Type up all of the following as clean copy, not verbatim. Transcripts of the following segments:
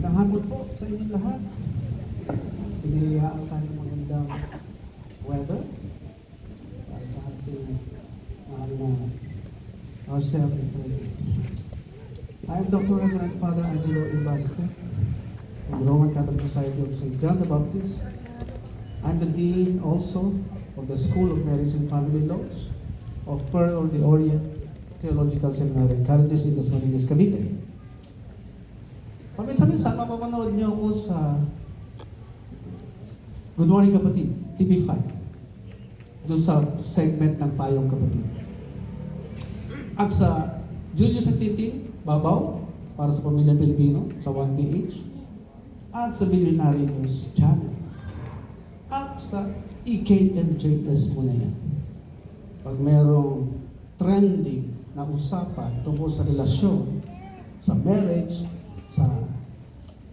Magandang hapon po sa inyong lahat. Piniriyaan tayo ng magandang weather para sa ating ourselves in prayer. I am Dr. Reverend Father Angelo Ibaste from the Roman Catholic Society of St. John the Baptist. I'm the Dean also of the School of Marriage and Family Laws of Pearl of the Orient Theological Seminary, Caritas in Dasmariñas, Cavite. Paminsan-minsan, mapapanood niyo ako sa Good Morning Kapatid, TV5. Doon sa segment ng Payong Kapatid. At sa Julius and Tintin, Babaw, para sa Pamilyang Pilipino, sa 1PH. At sa Billionaire News Channel. At sa EKMJS mo na yan. Pag merong trending na usapan tungkol sa relasyon, sa marriage, sa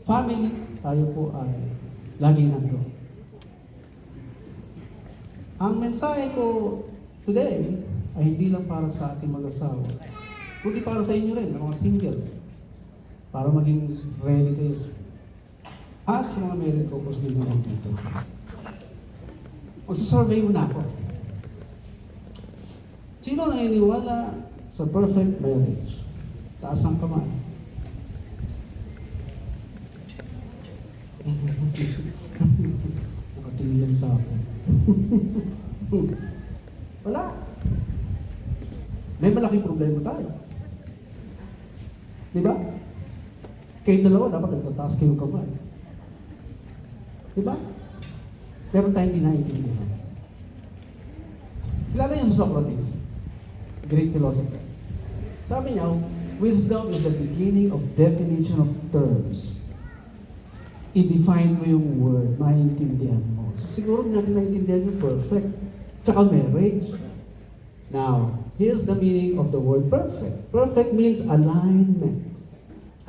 family, tayo po ay laging nandun. Ang mensahe ko today ay hindi lang para sa ating mag-asawa, kundi para sa inyo rin, ang mga singles, para maging ready kayo. At sa mga married couples din naman dito. Magsasurvey muna ako. Sino naniniwala sa perfect marriage? Taas ang kamay. Nakatingin sa akin. Wala. May malaking problema tayo. Di ba? Kayo dalawa dapat nagtataas kayo kamay. Di ba? Pero tayo hindi naiintindihan. Kilala niyo si Socrates, great philosopher. Sabi niya, wisdom is the beginning of definition of terms. I-define mo yung word, maintindihan mo. So siguro natin maintindihan yung perfect. Tsaka marriage. Now, here's the meaning of the word perfect. Perfect means alignment.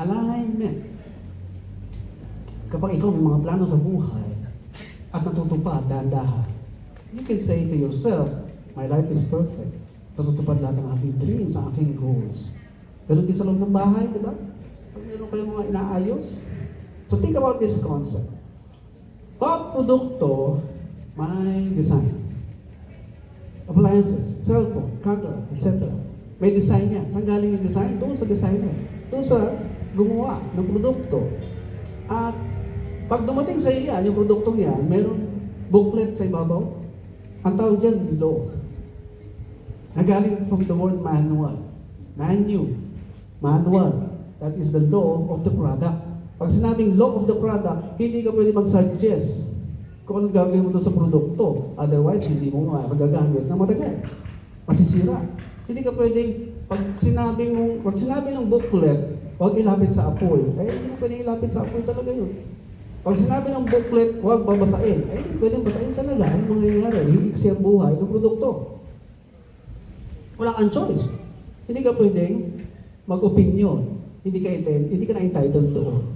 Alignment. Kapag ikaw may mga plano sa buhay at natutupad dahan-dahan, you can say to yourself, my life is perfect. Tapos natupad lahat ng aking dreams, ang aking goals. Ganun din sa loob ng bahay, di ba? Pag meron kayong mga inaayos, so think about this concept. Pag produkto, may design. Appliances, cellphone, camera, etc. May design yan. Saan galing yung design? Doon sa designer. Doon sa gumawa ng produkto. At pag dumating sa iyo yan, yung produktong yan, meron booklet sa ibabaw. Ang tawag dyan, law. Nagaling from the word manual. Manual. That is the law of the product. Pag sinabing law of the product, hindi ka pwede mag-suggest kung anong gagawin mo doon sa produkto. Otherwise, hindi mo magagamit na matagal. Masisira. Hindi ka pwedeng, pag sinabi ng booklet, huwag ilapit sa apoy. Hindi mo pwedeng ilapit sa apoy talaga yun. Pag sinabi ng booklet, huwag babasain. Hindi pwedeng basain talaga. Ano mangyayari? Hiiksi ang buhay ng produkto. Wala kang choice. Hindi ka pwedeng mag-opinion. Hindi ka na-entitled doon.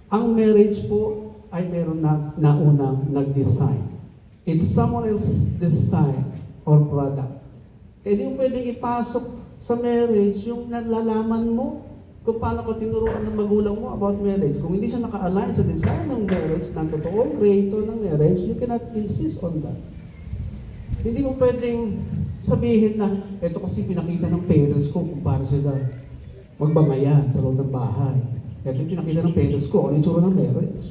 Ang marriage po ay meron na naunang nag-design. It's someone else's design or product. Kaya di mo pwedeng ipasok sa marriage yung nalalaman mo kung paano ka tinuruan ng magulang mo about marriage. Kung hindi siya naka-align sa design ng marriage, ng totoong creator ng marriage, you cannot insist on that. Hindi mo pwedeng sabihin na, eto kasi pinakita ng parents ko kung paano sila magbangayan sa loob ng bahay. Ito yung pinakita ng parents ko, ano yung tsura ng marriage.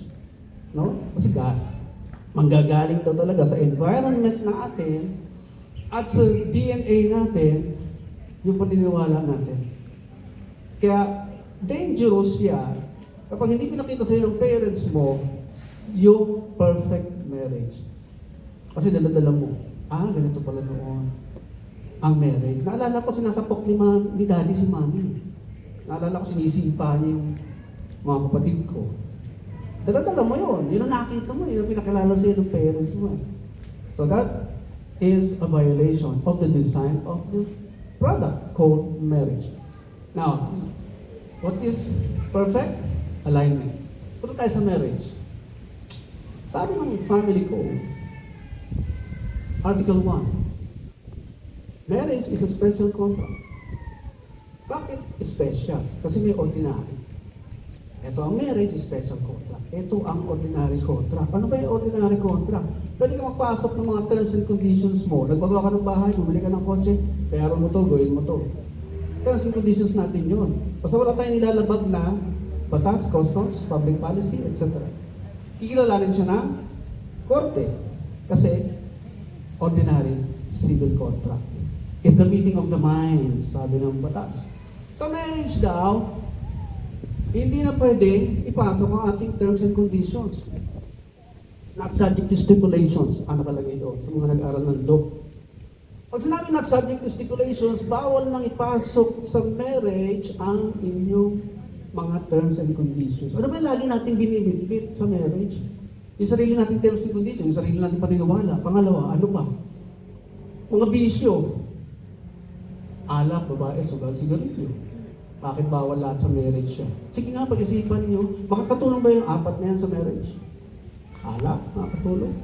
No? Kasi manggagaling daw talaga sa environment natin at sa DNA natin yung paniniwala natin. Kaya dangerous yan kapag hindi pinakita sa'yo ng parents mo yung perfect marriage. Kasi daladala mo, ganito pala noon ang marriage. Naalala ko sinasapok ni daddy si mommy. Naalala ko sinisipa niya yung mga kapatid ko. Dala-dala mo yun. Yun ang nakita mo. Yun ang pinakilala sa'yo ng parents mo. So that is a violation of the design of the product called marriage. Now, what is perfect? Alignment. Punta tayo sa marriage. Sabi ng family code, Article 1, marriage is a special contract. Bakit special? Kasi may ordinary. Ito ang marriage, special contract. Ito ang ordinary contract. Ano ba yung ordinary contract? Pwede ka magpasok ng mga terms and conditions mo. Nagbagawa ka ng bahay, bumili ka ng kotse, bayaran mo to, gawin mo to. Terms and conditions natin yun. Basta wala tayong nilalabag na batas, customs, public policy, etc. Kikilalanin siya ng korte. Kasi ordinary civil contract. It's the meeting of the minds, sabi ng batas. Sa marriage daw, hindi na pwedeng ipasok ang ating terms and conditions. Not subject to stipulations. Ano nakalagay doon sa mga nag-aral ng law? Pag sinabi not subject to stipulations, bawal nang ipasok sa marriage ang inyong mga terms and conditions. Ano ba lagi natin binibitbit sa marriage? Yung sarili nating terms and conditions, yung sarili nating paniniwala. Pangalawa, ano pa? Mga bisyo. Alak, babae, sugal, sigarilyo. Bakit bawal lahat sa marriage siya? Sige nga, pag-isipan niyo, makakatulong ba yung apat na yan sa marriage? Alak, makakatulong.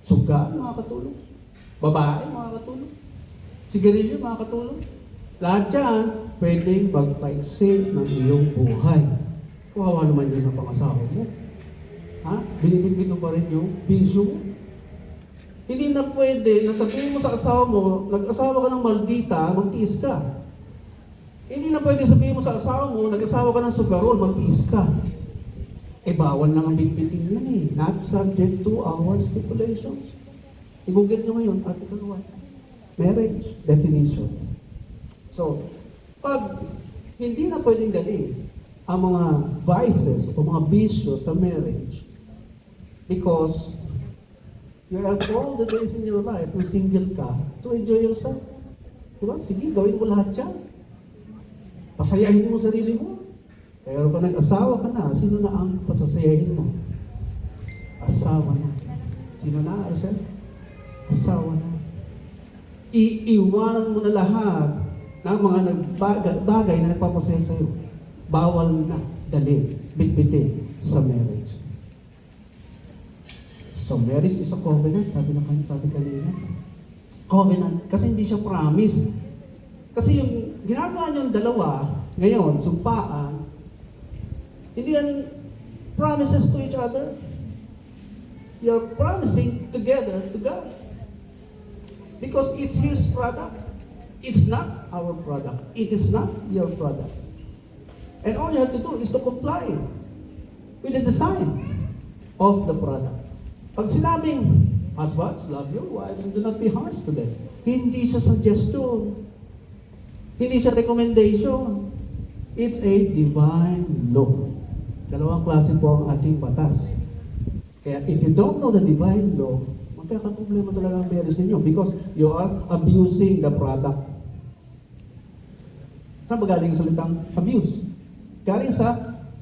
Sugal, makakatulong. Babae, makakatulong. Sigarilyo, makakatulong. Lahat yan, pwedeng magpaiksi ng iyong buhay. Kawawa naman yun ang pangasawa mo. Ha? Binibigit mo pa rin yung bisyo mo. Hindi na pwede na sabihin mo sa asawa mo, nag-asawa ka ng maldita, magtiis ka. Hindi na pwede sabihin mo sa asawa mo, nag-asawa ka ng sugarol, magtiis ka. Eh, bawal na ang bitbitin yan eh. Not subject to our stipulations. I-google nyo ngayon, Article 1. Marriage definition. So, pag hindi na pwedeng galing ang mga vices o mga bisyo sa marriage because you have all the days in your life kung single ka to enjoy yourself. Diba? Sige, gawin mo lahat yan. Pasayahin mo sarili mo. Pero pag nag-asawa ka na, sino na ang pasasayahin mo? Asawa na. Sino na, Arcel? Asawa na. Iiwanan mo na lahat ng mga bagay na nagpapasaya sa'yo. Bawal na dali, bitbitin sa marriage. So marriage is a covenant, sabi kanina. Covenant, kasi hindi siya promise. Kasi yung ginagawa niyong dalawa, ngayon, sumpaan, hindi yan promises to each other. You're promising together to God. Because it's His product. It's not our product. It is not your product. And all you have to do is to comply with the design of the product. Pag sinabing, husbands, love your wives and do not be harsh to them. Hindi siya suggestion. Hindi siya recommendation. It's a divine law. Dalawang klase po ang ating batas. Kaya if you don't know the divine law, magkakaproblema talaga ang marriage ninyo because you are abusing the product. Saan ba galing ang salitang abuse? Galing sa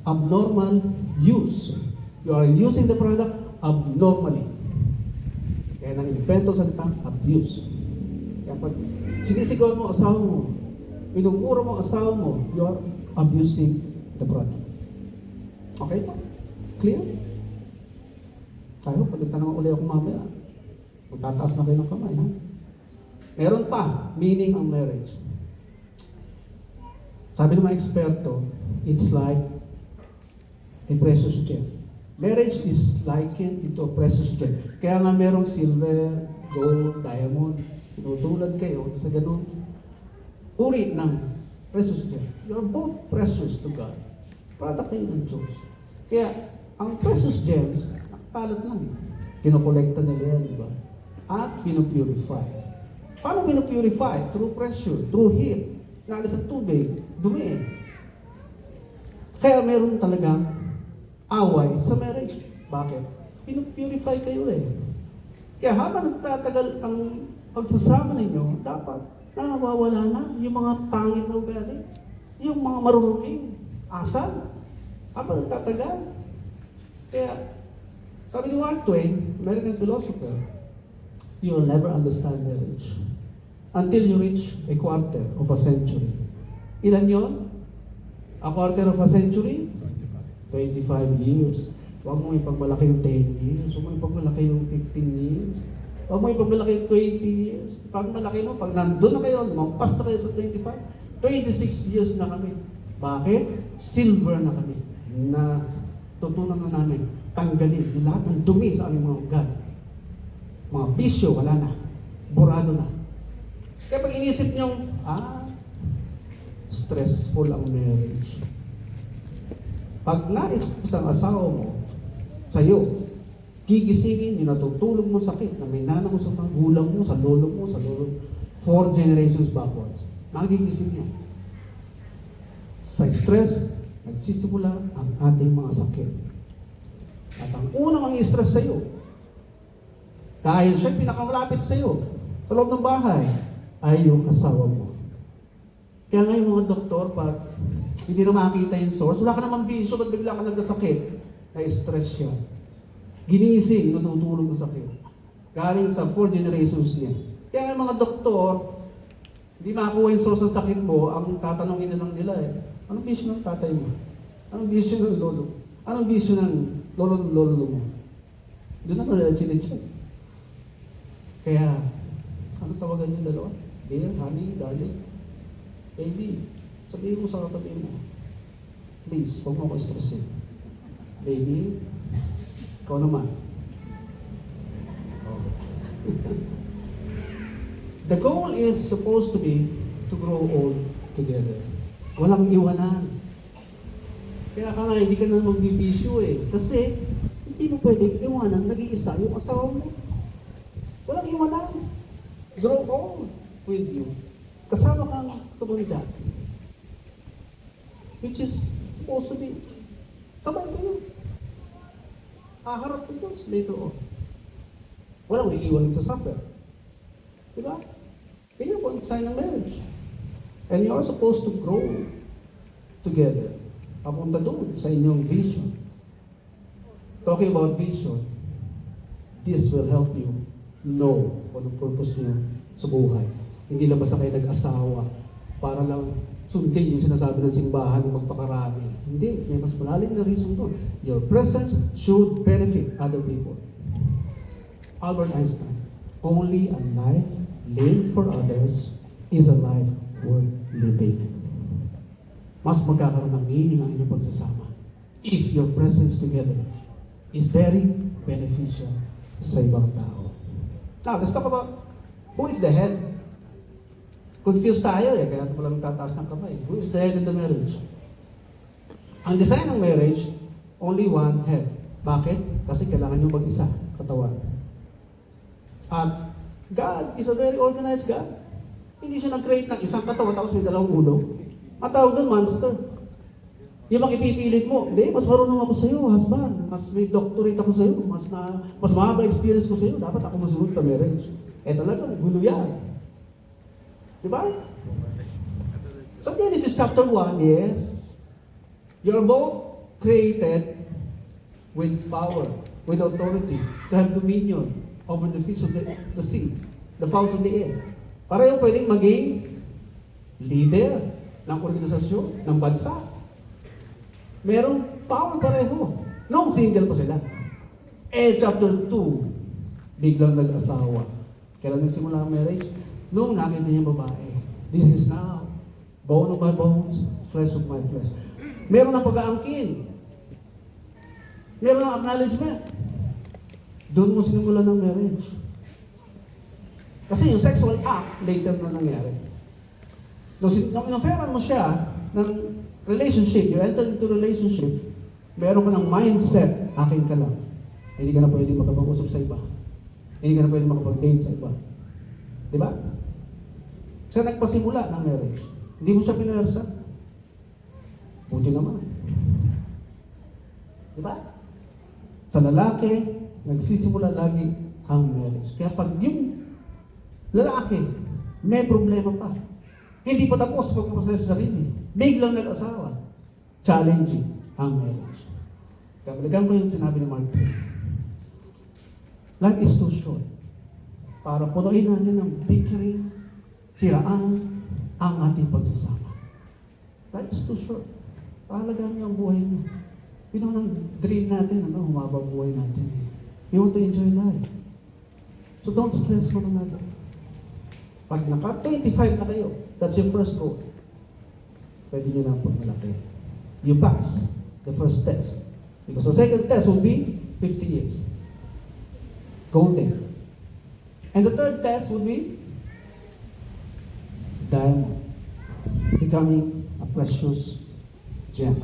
abnormal use. You are using the product abnormally. Kaya nang-invento sa salitang abuse. Kaya pag sinisigaw mo asawa mo, pinupura mo asawa mo, you are abusing the product. Okay po? Clear? Tayo, pagtanong ulit ako mamaya. Magtataas na kayo ng kamay, ha? Meron pa, meaning ang marriage. Sabi ng mga eksperto, it's like a precious gem. Marriage is likened into a precious gem. Kaya nga merong silver, gold, diamond, tinutulad kayo sa ganun uri ng precious gem. You're both precious to God. Product kayo ng Diyos. Kaya, ang precious gems, nakapalat lang. Kinokolekta nila yan, di ba? At pinupurify. Paano pinupurify? Through pressure, through heat. Naalis sa tubig, dumi. Kaya meron talagang away sa marriage. Bakit? Pinupurify kayo eh. Kaya habang nagtatagal ang pagsasama ninyo, dapat nawawala na yung mga pangit na ugali, yung mga maruruming asal, habang nagtatagal. Kaya, sabi ni Mark Twain, American philosopher, you will never understand marriage until you reach a quarter of a century. Ilan yon? A quarter of a century? 25 years. Huwag mo ipagmalaki yung 10 years. Huwag mo ipagmalaki yung 15 years. Huwag mo ipagmalaki yung 20 years. Pag malaki mo, pag nandun na kayo, lumampas na kayo sa 25, 26 years na kami. Bakit? Silver na kami. na tutunan na namin tanggalin yung lahat ng dumi sa aming mga ugali. Mga bisyo, wala na. Burado na. Kaya pag inisip niyong, stressful ang marriage. Pag na-expose ang asawa mo sa'yo, gigisingin yung natutulog mo sakit na may nanang mo sa magulang mo, sa lolo mo, 4 generations backwards. Magigising yan. Sa stress, nagsisimula ang ating mga sakit. At ang unang ang stress sa'yo, dahil siya pinakamalapit sa'yo, sa loob ng bahay, ay yung asawa mo. Kaya nga yung mga doktor, pag hindi na makita yung source, wala ka namang bisyo, ba't bigla ka nagkasakit? Na-stress siya. Ginising, natutulog sa sakit. Galing sa 4 generations niya. Kaya nga yung mga doktor, hindi makakuha yung source ng sakit mo, ang tatanungin na lang nila anong bisyo ng tatay mo? Anong bisyo ng lolo? Anong bisyo ng lolo mo? Doon na nila sinecheck. Kaya, ano tawagan yung dalawa? Dear, honey, darling, baby, sabihin mo sa katabi mo, please, huwag mo ako stressin. Baby, ikaw naman. The goal is supposed to be to grow old together. Walang iwanan. Kaya ka nga, hindi ka na magbibisyo Kasi, hindi mo pwedeng iwanan, nag-iisa yung asawa mo. Walang iwanan. Grow old with you. Kasama kang tumanda. Which is supposed to be, sabay kayo. Haharap sa Diyos later on. Walang iiwan sa suffer. Diba? Kaya po ang sign ng marriage. And you are supposed to grow together. Papunta doon sa inyong vision. Talking about vision, this will help you know kung anong purpose niyo sa buhay. Hindi lang basta kayo nag-asawa para lang sundin yung sinasabi ng simbahan ng magpakarami. Hindi, may mas malalim na reason doon. Your presence should benefit other people. Albert Einstein, only a life lived for others is a life worth living. Mas magkakaroon ng meaning ang inyong pagsasama if your presence together is very beneficial sa ibang tao. Now, let's talk about who is the head. Confused tayo kaya ito lang tataas ng kamay. Who is the head in the marriage? Ang design ng marriage, only one head. Bakit? Kasi kailangan nyo mag-isa, katawan. At God is a very organized God. Hindi siya nag-create ng isang katawan tapos may dalawang ulo. Ang tawag doon, monster. Yung bang ipipilit mo, hindi, mas marunong ako sa iyo, husband. Mas may doctorate ako sa iyo, mas mahaba experience ko sa iyo, dapat ako masunod sa marriage. Talagang gulo yan. Diba? So Genesis chapter 1, yes, you're both created with power, with authority, to have dominion over the fish of the sea, the fowls of the air. Pareho pwedeng maging leader ng organisasyon, ng bansa. Merong power pareho. Noong single pa sila. Chapter 2, biglang nag-asawa. Kailan nagsimula ang marriage? Noong nakita niya yung babae. This is now, bone of my bones, flesh of my flesh. Meron ng pag-aangkin. Meron ng acknowledgement. Doon mo sinimula ng marriage. Kasi yung sexual act, later na nangyari. Nung inoferan mo siya ng relationship, you enter into relationship, meron ka ng mindset, akin ka lang. Hindi ka na pwede makapag-usap sa iba. Hindi ka na pwede makapag-date sa iba. Diba? Siya nagpasimula ng marriage. Hindi mo siya pinersa. Buti naman. Diba? Sa lalaki, nagsisimula lagi ang marriage. Kaya pag yung lalaki, may problema pa. Hindi pa tapos pag-process sa sarili. Biglang nag-asawa. Challenging ang marriage. Kaya balikan ko yung sinabi ni Mark Twain. Life is too short para punuin natin ng bickering, siraan ang ating pagsasama. Life is too short. Pahalagaan niyo ang buhay niyo. Yun ang dream natin, humaba buhay natin. We want to enjoy life. So don't stress one another. Pag naka-25 na kayo, that's your first goal. Pwede nyo lang pagmalaki. You pass. The first test. Because the second test will be 50 years. Golden. And the third test would be diamond. Becoming a precious gem.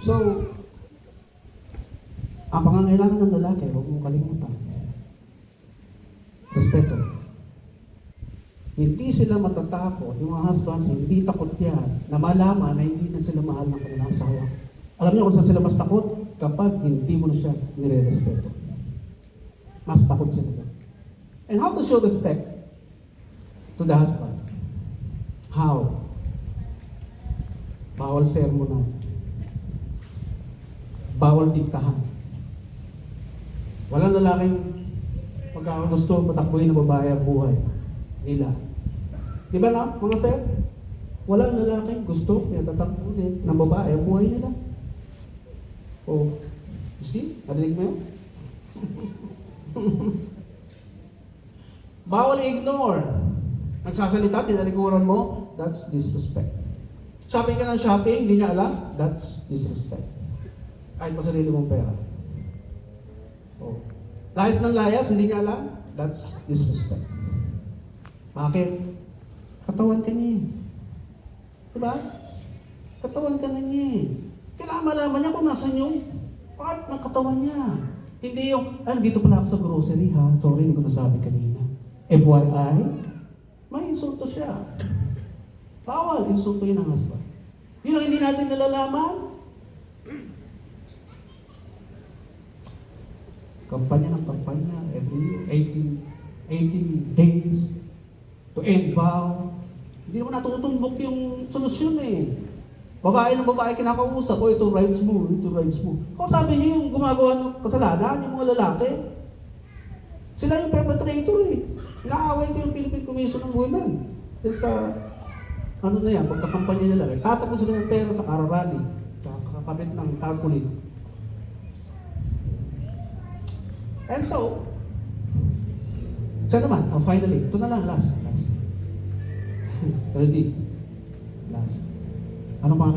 So, ang pangangailangan ng lalaki, huwag mong kalimutan. Respeto. Hindi sila matatakot, yung mga husbands, hindi takot yan, na malaman na hindi na sila mahal ng kanilang asawa. Alam niyo kung saan sila mas takot? Kapag hindi mo na siya nire-respeto. Mas takot sila doon. And how to show respect to the husband? How? Bawal sermonan. Bawal diktahan. Walang lalaking pagka gusto patakbuhin ng babae ang buhay nila. Di ba na, mga sir? Walang lalaking gusto tatakbuhin ng babae ang buhay nila. Oh, you see? Narinig mo yun? Bawal i-ignore. Nagsasalita, tinalikuran mo, that's disrespect. Shopping ka ng shopping, hindi niya alam, that's disrespect. Kahit pa sarili mong pera. Oh. Layas ng layas, hindi niya alam, that's disrespect. Bakit? Katawan ka niya. Diba? Katawan ka na niya. Kailangan malaman niya kung nasan yung part ng katawan niya. Hindi yung, dito pala ako sa grocery ha. Sorry, hindi ko nasabi kanina. FYI, may insulto siya. Bawal, insulto yun ang husband. Yun ang hindi natin nalalaman. Kampanya ng kampanya, every 18 days to end vow. Hindi naman natutumbok yung solusyon eh. Babae ng babae kinakausap, ito rights mo, ito rights mo. Kung sabi niyo yung gumagawa ng kasalanan, yung mga lalaki, sila yung perpetrator eh. Inaaway ko yung Philippine Commission on Women. Kasi sa, pagkakampanya nila, tatapos sila ng pera sa Kararali, kakakabit ng tarpaulin. And so, naman, finally, ito na lang, last. Ready? Last. Ano pa